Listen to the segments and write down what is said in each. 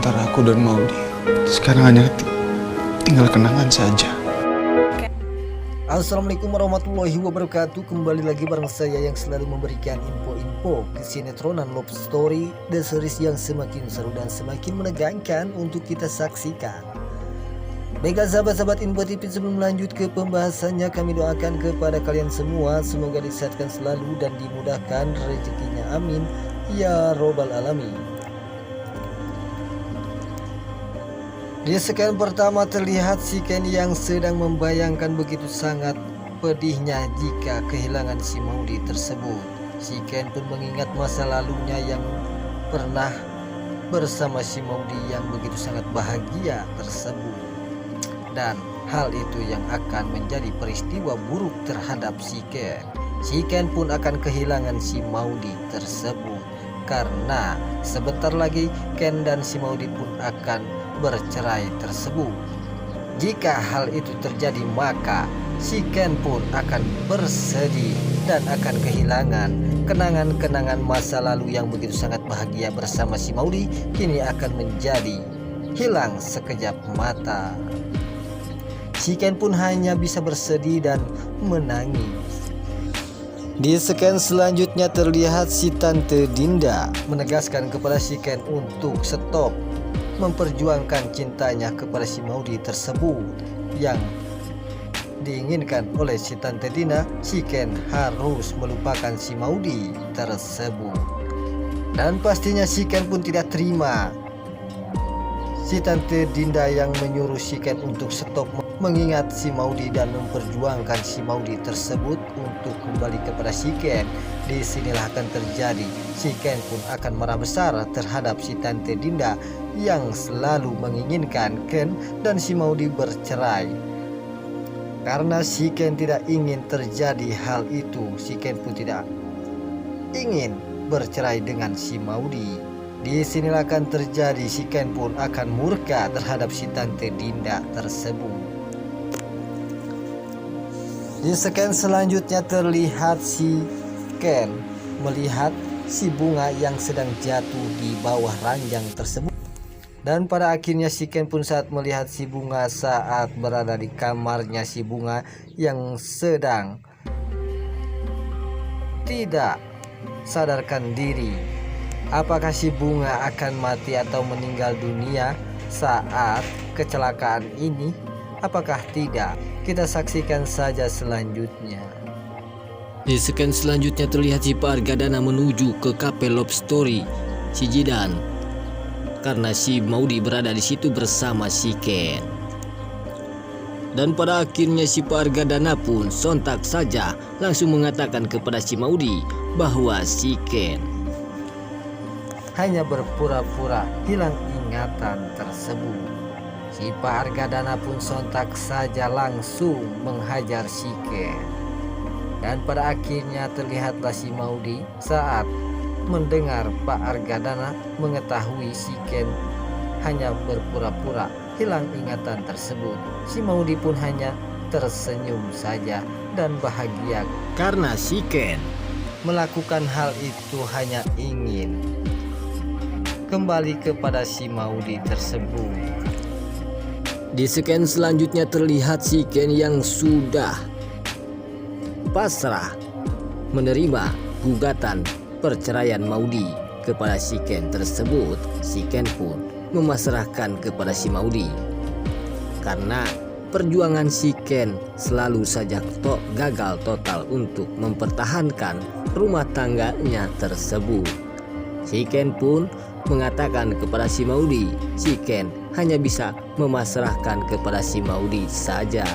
antara aku dan Maudi. Sekarang hanya tinggal kenangan saja. Assalamualaikum warahmatullahi wabarakatuh. Kembali lagi bareng saya yang selalu memberikan info-info kesinetроnan love story The Series yang semakin seru dan semakin menegangkan untuk kita saksikan. Baiklah sahabat-sahabat Info TV, sebelum lanjut ke pembahasannya, kami doakan kepada kalian semua semoga disehatkan selalu dan dimudahkan rezekinya, amin ya robbal alamin. Di scan pertama terlihat si Ken yang sedang membayangkan begitu sangat pedihnya jika kehilangan si Maudi tersebut. Si Ken pun mengingat masa lalunya yang pernah bersama si Maudi yang begitu sangat bahagia tersebut. Dan hal itu yang akan menjadi peristiwa buruk terhadap si Ken. Si Ken pun akan kehilangan si Maudi tersebut. Karena sebentar lagi Ken dan si Maudi pun akan bercerai tersebut. Jika hal itu terjadi, maka si Ken pun akan bersedih dan akan kehilangan kenangan-kenangan masa lalu yang begitu sangat bahagia bersama si Maudi, kini akan menjadi hilang sekejap mata. Si Ken pun hanya bisa bersedih dan menangis. Di scan selanjutnya terlihat si Tante Dinda menegaskan kepada si Ken untuk stop memperjuangkan cintanya kepada si Maudi tersebut. Yang diinginkan oleh si Tante Dinda, si Ken harus melupakan si Maudi tersebut. Dan pastinya si Ken pun tidak terima si Tante Dinda yang menyuruh si Ken untuk stop mengingat si Maudi dan memperjuangkan si Maudi tersebut untuk kembali kepada si Ken. Disinilah akan terjadi, si Ken pun akan marah besar terhadap si Tante Dinda yang selalu menginginkan Ken dan si Maudi bercerai. Karena si Ken tidak ingin terjadi hal itu, si Ken pun tidak ingin bercerai dengan si Maudi. Disinilah akan terjadi, si Ken pun akan murka terhadap si Tante Dinda tersebut. Di scan selanjutnya terlihat si Ken melihat si bunga yang sedang jatuh di bawah ranjang tersebut. Dan pada akhirnya si Ken pun saat melihat si bunga saat berada di kamarnya si bunga yang sedang tidak sadarkan diri. Apakah si bunga akan mati atau meninggal dunia saat kecelakaan ini? Apakah tidak? Kita saksikan saja selanjutnya. Di scan selanjutnya terlihat si Pak Argadana menuju ke kafe Love Story si Jidan karena si Maudi berada di situ bersama si Ken. Dan pada akhirnya si Pak Argadana pun sontak saja langsung mengatakan kepada si Maudi bahwa si Ken hanya berpura-pura hilang ingatan tersebut. Si Pak Argadana pun sontak saja langsung menghajar si Ken. Dan pada akhirnya terlihatlah si Maudi saat mendengar Pak Argadana mengetahui si Ken hanya berpura-pura hilang ingatan tersebut. Si Maudi pun hanya tersenyum saja dan bahagia karena si Ken melakukan hal itu hanya ingin kembali kepada si Maudi tersebut. Di scan selanjutnya terlihat si Ken yang sudah pasrah menerima gugatan perceraian Maudi kepada si Ken tersebut. Si Ken pun memasrahkan kepada si Maudi karena perjuangan si Ken selalu saja gagal total untuk mempertahankan rumah tangganya tersebut. Si Ken pun mengatakan kepada si Maudi, si Ken hanya bisa memasrahkan kepada si Maudi saja.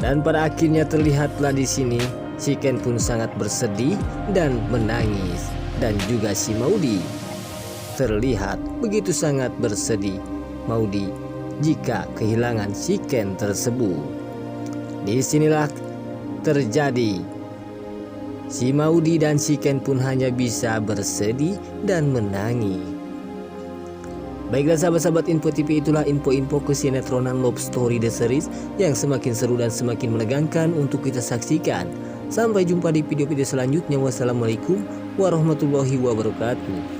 Dan pada akhirnya terlihatlah di sini si Ken pun sangat bersedih dan menangis, dan juga si Maudi terlihat begitu sangat bersedih Maudi jika kehilangan si Ken tersebut. Disinilah terjadi, si Maudi dan si Ken pun hanya bisa bersedih dan menangis. Baiklah sahabat-sahabat Info TV, itulah info-info kesinetроnan Love Story The Series yang semakin seru dan semakin menegangkan untuk kita saksikan. Sampai jumpa di video-video selanjutnya. Wassalamualaikum warahmatullahi wabarakatuh.